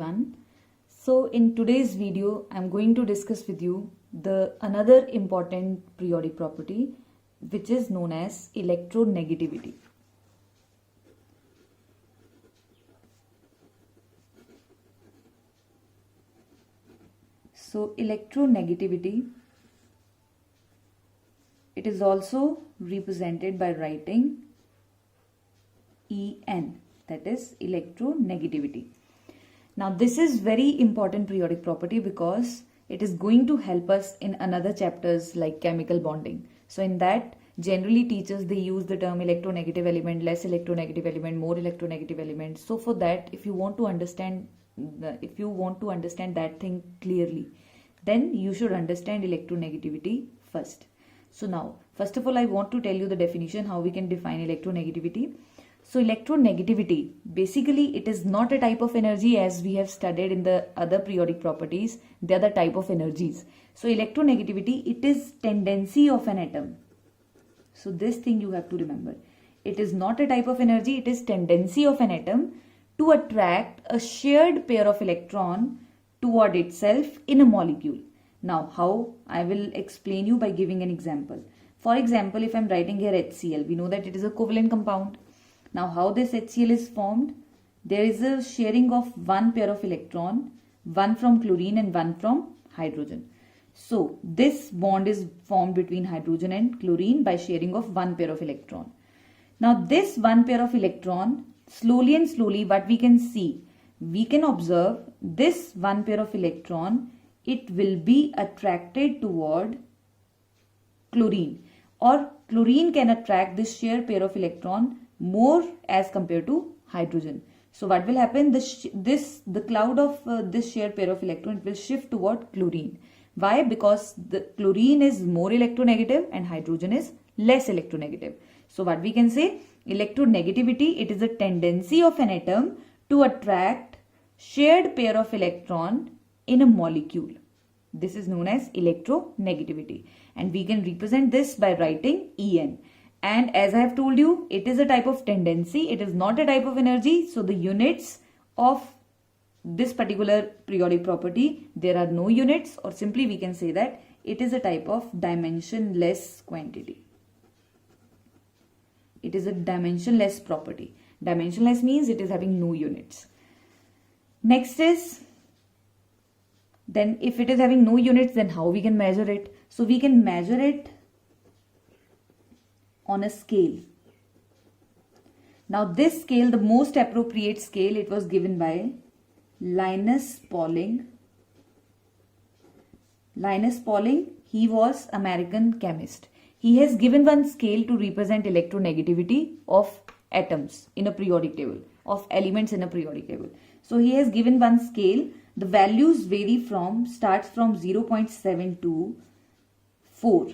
everyone. So in today's video I'm going to discuss with you the another important periodic property which is known as electronegativity. So electronegativity, it is also represented by writing En, that is electronegativity. Now this is very important periodic property because it is going to help us in another chapters like chemical bonding. So in that, generally teachers, they use the term electronegative element, less electronegative element, more electronegative element. So for that, if you want to understand that thing clearly, then you should understand electronegativity first. So now, first of all, I want to tell you the definition, how we can define electronegativity. So electronegativity, basically it is not a type of energy as we have studied in the other periodic properties. They are the type of energies. So electronegativity, it is tendency of an atom. So this thing you have to remember. It is not a type of energy, it is tendency of an atom to attract a shared pair of electron toward itself in a molecule. Now how? I will explain you by giving an example. For example, if I am writing here HCl, we know that it is a covalent compound. Now how this HCl is formed? There is a sharing of one pair of electron, one from chlorine and one from hydrogen. So this bond is formed between hydrogen and chlorine by sharing of one pair of electron. Now this one pair of electron, slowly and slowly, what we can see, we can observe this one pair of electron, it will be attracted toward chlorine, or chlorine can attract this shared pair of electron more as compared to hydrogen. So what will happen? The cloud of this shared pair of electron, it will shift toward chlorine. Why? Because the chlorine is more electronegative and hydrogen is less electronegative. So what we can say, electronegativity, it is a tendency of an atom to attract shared pair of electron in a molecule. This is known as electronegativity, and we can represent this by writing En. And as I have told you, it is a type of tendency. It is not a type of energy. So the units of this particular periodic property, there are no units, or simply we can say that it is a type of dimensionless quantity. It is a dimensionless property. Dimensionless means it is having no units. Next is, then if it is having no units, then how we can measure it? So we can measure it on a scale. Now this scale, the most appropriate scale, it was given by Linus Pauling. Linus Pauling, he was American chemist. He has given one scale to represent electronegativity of atoms in a periodic table, of elements in a periodic table. So he has given one scale. The values vary starts from 0.7 to 4.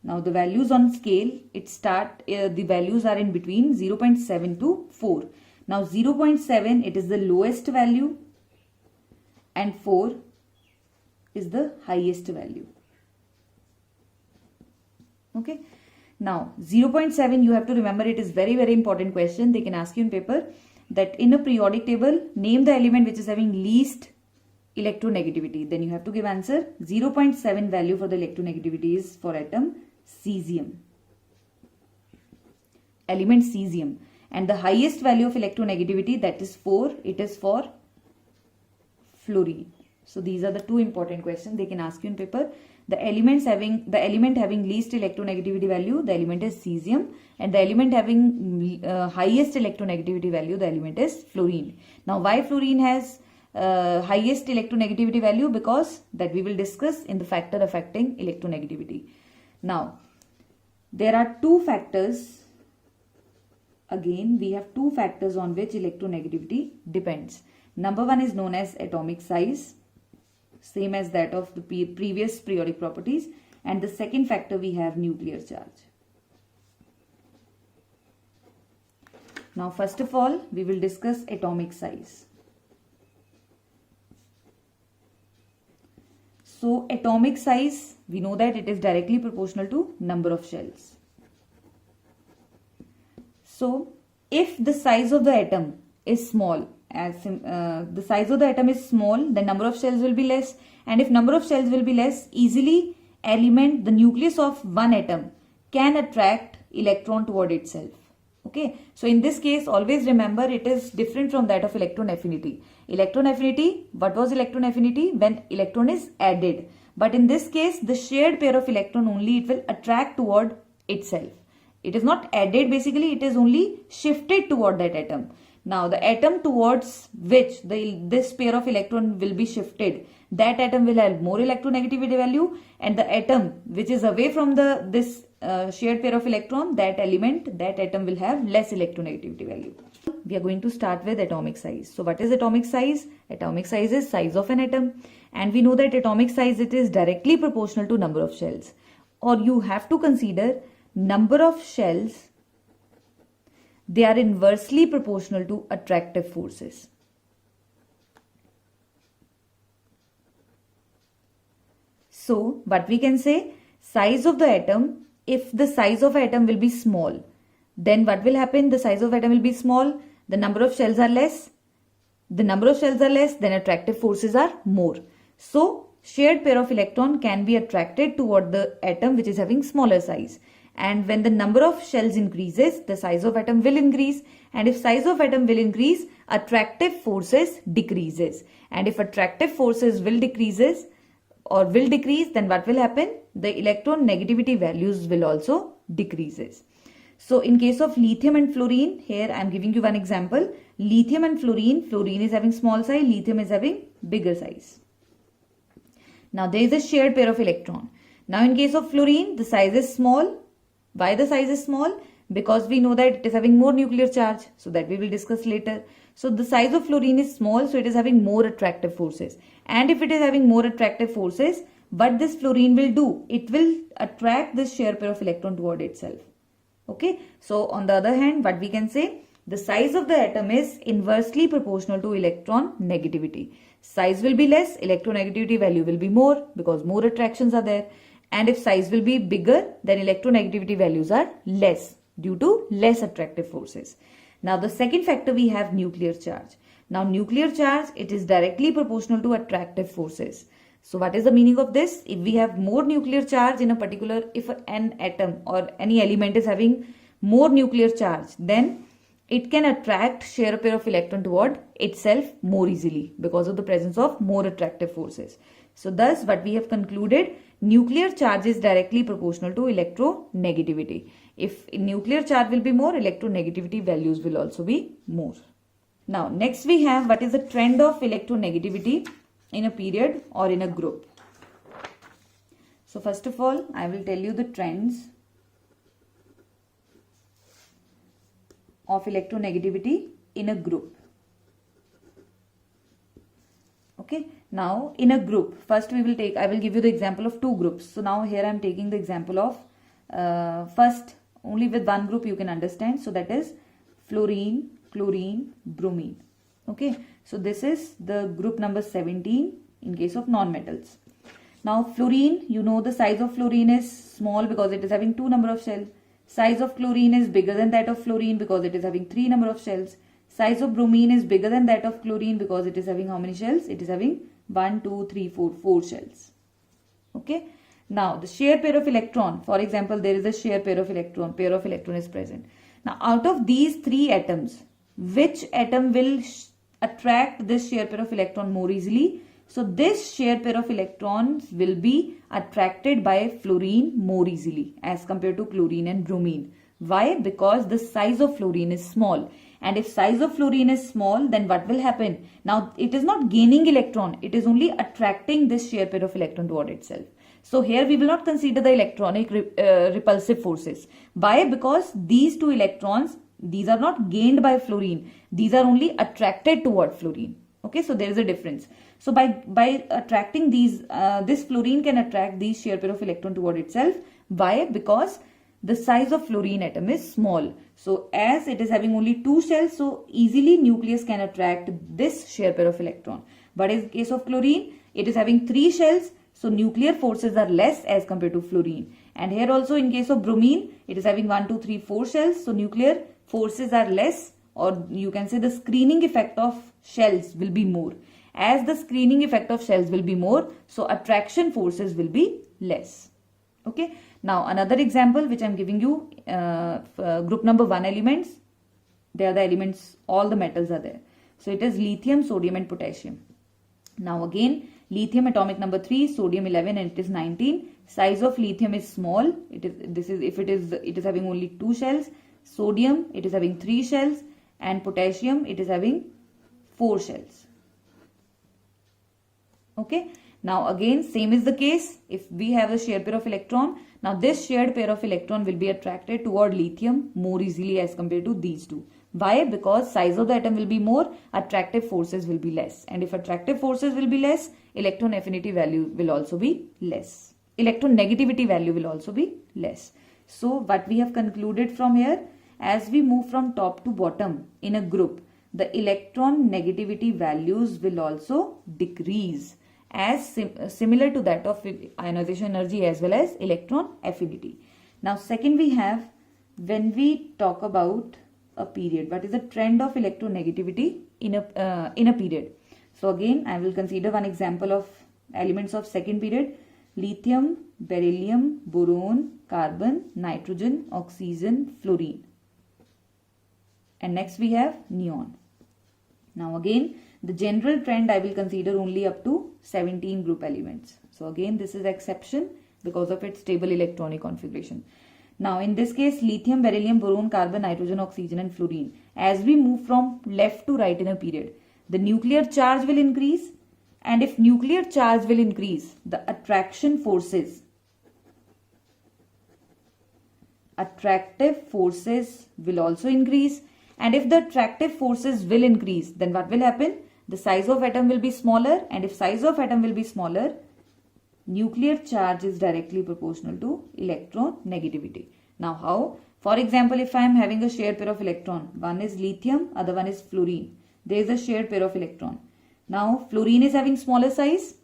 Now the values on scale, the values are in between 0.7 to 4. Now 0.7, it is the lowest value and 4 is the highest value. Okay. Now 0.7, you have to remember, it is very important question. They can ask you in paper that in a periodic table, name the element which is having least electronegativity. Then you have to give answer. 0.7 value for the electronegativity is for atom cesium. Element cesium. And the highest value of electronegativity, that is 4, it is for fluorine. So these are the two important questions they can ask you in paper. The element having least electronegativity value, the element is cesium, and the element having highest electronegativity value, the element is fluorine. Now why fluorine has highest electronegativity value? Because that we will discuss in the factor affecting electronegativity. Now there are two factors. Again, we have two factors on which electronegativity depends. Number one is known as atomic size, same as that of the previous periodic properties, and the second factor we have nuclear charge. Now first of all, we will discuss atomic size. So atomic size, we know that it is directly proportional to number of shells. So if the size of the atom is small the size of the atom is small, then number of shells will be less. And if number of shells will be less, easily the nucleus of one atom can attract electron toward itself. Okay, so in this case, always remember it is different from that of electron affinity. Electron affinity, what was electron affinity? When electron is added. But in this case, the shared pair of electron only it will attract toward itself. It is not added, basically it is only shifted toward that atom. Now the atom towards which this pair of electron will be shifted, that atom will have more electronegativity value, and the atom which is away from this shared pair of electron, that atom will have less electronegativity value. We are going to start with atomic size. So what is atomic size? Atomic size is size of an atom, and we know that atomic size, it is directly proportional to number of shells, or you have to consider number of shells, they are inversely proportional to attractive forces. So what we can say, size of the atom, if the size of atom will be small, then what will happen? The size of atom will be small, the number of shells are less. The number of shells are less, then attractive forces are more. So shared pair of electron can be attracted toward the atom which is having smaller size. And when the number of shells increases, the size of atom will increase. And if size of atom will increase, attractive forces decreases. And if attractive forces will decrease, then what will happen? The electron negativity values will also decreases. So in case of lithium and fluorine, here I am giving you one example. Lithium and fluorine is having small size, lithium is having bigger size. Now there is a shared pair of electron. Now in case of fluorine, the size is small. Why the size is small? Because we know that it is having more nuclear charge, so that we will discuss later. So the size of fluorine is small, so it is having more attractive forces. And if it is having more attractive forces, what this fluorine will do? It will attract this shared pair of electron toward itself. Okay, so on the other hand, what we can say, the size of the atom is inversely proportional to electron negativity. Size will be less, electronegativity value will be more because more attractions are there. And if size will be bigger, then electronegativity values are less due to less attractive forces. Now the second factor, we have nuclear charge. Now nuclear charge, it is directly proportional to attractive forces. So what is the meaning of this? If we have more nuclear charge in a particular, if an atom or any element is having more nuclear charge, then it can attract share pair of electron toward itself more easily because of the presence of more attractive forces. So thus what we have concluded, nuclear charge is directly proportional to electronegativity. If nuclear charge will be more, electronegativity values will also be more. Now next we have what is the trend of electronegativity in a period or in a group. So first of all, I will tell you the trends of electronegativity in a group. Okay, now in a group, first I will give you the example of two groups. So now here I am taking the example of first, only with one group you can understand. So that is fluorine, chlorine, bromine. Okay, so this is the group number 17 in case of non-metals. Now fluorine, you know the size of fluorine is small because it is having 2 number of shells. Size of chlorine is bigger than that of fluorine because it is having 3 number of shells. Size of bromine is bigger than that of chlorine because it is having how many shells? It is having 1, 2, 3, 4 shells. Okay. Now the shared pair of electron, for example, there is a shared pair of electron is present. Now out of these 3 atoms, which atom will attract this shared pair of electron more easily? So this shared pair of electrons will be attracted by fluorine more easily as compared to chlorine and bromine. Why? Because the size of fluorine is small. And if size of fluorine is small, then what will happen? Now it is not gaining electron, it is only attracting this shared pair of electron toward itself. So here we will not consider the electronic repulsive forces. Why? Because these 2 electrons, these are not gained by fluorine, these are only attracted toward fluorine. Okay, so there is a difference. So by attracting these, this fluorine can attract these shared pair of electron toward itself. Why? Because the size of fluorine atom is small. So as it is having only 2 shells, so easily nucleus can attract this shared pair of electron. But in case of chlorine, it is having 3 shells, so nuclear forces are less as compared to fluorine. And here also in case of bromine, it is having 1, 2, 3, 4 shells, so nuclear forces are less or you can say the screening effect of shells will be more. As the screening effect of shells will be more, so attraction forces will be less. Okay. Now another example which I'm giving you, group number 1 elements. They are the elements, all the metals are there. So it is lithium, sodium and potassium. Now again, lithium atomic number 3, sodium 11 and it is 19. Size of lithium is small. It is having only 2 shells. Sodium, it is having 3 shells, and potassium, it is having 4 shells. Okay. Now again, same is the case if we have a shared pair of electron. Now this shared pair of electron will be attracted toward lithium more easily as compared to these two. Why? Because size of the atom will be more, attractive forces will be less. And if attractive forces will be less, electron affinity value will also be less. Electronegativity value will also be less. So what we have concluded from here, as we move from top to bottom in a group, the electron negativity values will also decrease as similar to that of ionization energy as well as electron affinity. Now second we have, when we talk about a period, what is the trend of electronegativity in a period. So again I will consider one example of elements of second period: lithium, beryllium, boron, carbon, nitrogen, oxygen, fluorine. And next we have neon. Now again, the general trend I will consider only up to 17 group elements. So again, this is exception because of its stable electronic configuration. Now in this case, lithium, beryllium, boron, carbon, nitrogen, oxygen and fluorine. As we move from left to right in a period, the nuclear charge will increase, and if nuclear charge will increase, the attractive forces will also increase. And if the attractive forces will increase, then what will happen? The size of atom will be smaller, and if size of atom will be smaller, nuclear charge is directly proportional to electron negativity. Now how? For example, if I am having a shared pair of electron, one is lithium, other one is fluorine. There is a shared pair of electron. Now fluorine is having smaller size.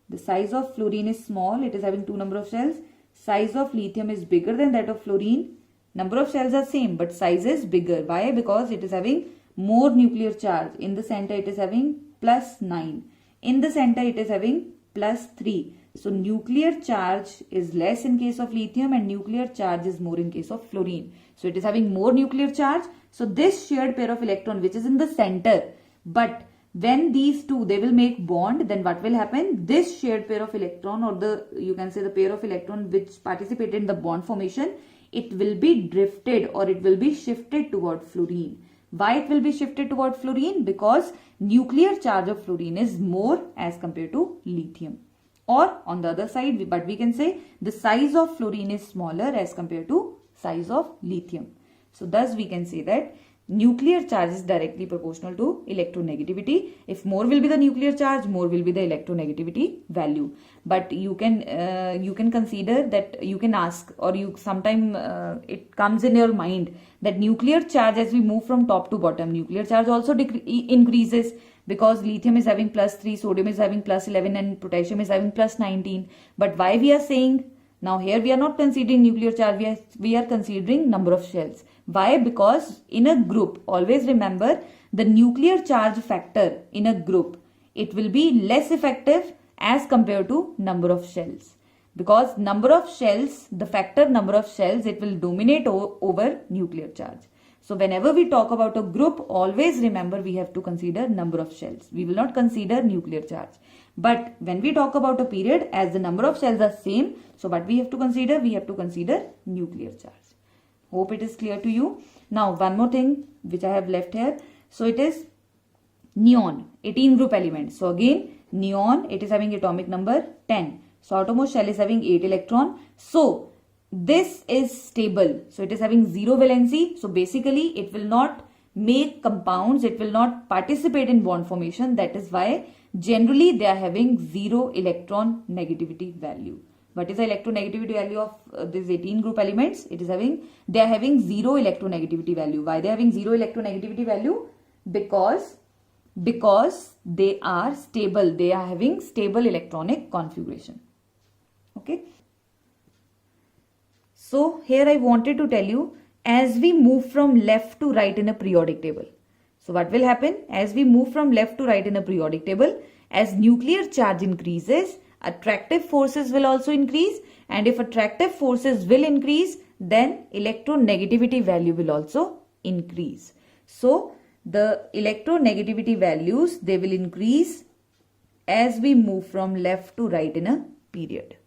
The size of fluorine is small. It is having 2 number of shells. Size of lithium is bigger than that of fluorine. Number of shells are same, but size is bigger. Why? Because it is having more nuclear charge. In the center it is having +9. In the center it is having +3. So nuclear charge is less in case of lithium and nuclear charge is more in case of fluorine. So it is having more nuclear charge. So this shared pair of electron which is in the center, but when these two they will make bond, then what will happen? This shared pair of electron, or you can say the pair of electron which participated in the bond formation, it will be drifted or it will be shifted toward fluorine. Why it will be shifted toward fluorine? Because nuclear charge of fluorine is more as compared to lithium. Or on the other side, but we can say the size of fluorine is smaller as compared to size of lithium. So thus we can say that nuclear charge is directly proportional to electronegativity. If more will be the nuclear charge, more will be the electronegativity value. But you can consider that, you can ask, or you sometime it comes in your mind that nuclear charge, as we move from top to bottom, nuclear charge also increases, because lithium is having +3, sodium is having +11 and potassium is having +19. But why we are saying, now here we are not considering nuclear charge, we are considering number of shells. Why? Because in a group, always remember, the nuclear charge factor in a group, it will be less effective as compared to number of shells. Because number of shells, the factor number of shells, it will dominate over nuclear charge. So whenever we talk about a group, always remember we have to consider number of shells. We will not consider nuclear charge. But when we talk about a period, as the number of shells are same, so what we have to consider? We have to consider nuclear charge. Hope it is clear to you. Now one more thing which I have left here. So it is neon, 18 group elements. So again, neon, it is having atomic number 10. So outermost shell is having 8 electron. So this is stable. So it is having 0 valency. So basically it will not make compounds. It will not participate in bond formation. That is why generally they are having 0 electron negativity value. What is the electronegativity value of these 18 group elements? It is having, they are having 0 electronegativity value. Why they are having 0 electronegativity value? Because they are stable. They are having stable electronic configuration. Okay. So here I wanted to tell you as we move from left to right in a periodic table. So what will happen? As we move from left to right in a periodic table, as nuclear charge increases, attractive forces will also increase, and if attractive forces will increase, then electronegativity value will also increase. So the electronegativity values, they will increase as we move from left to right in a period.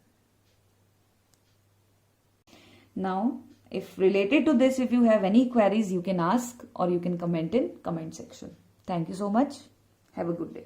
Now, if related to this, if you have any queries, you can ask or you can comment in comment section. Thank you so much. Have a good day.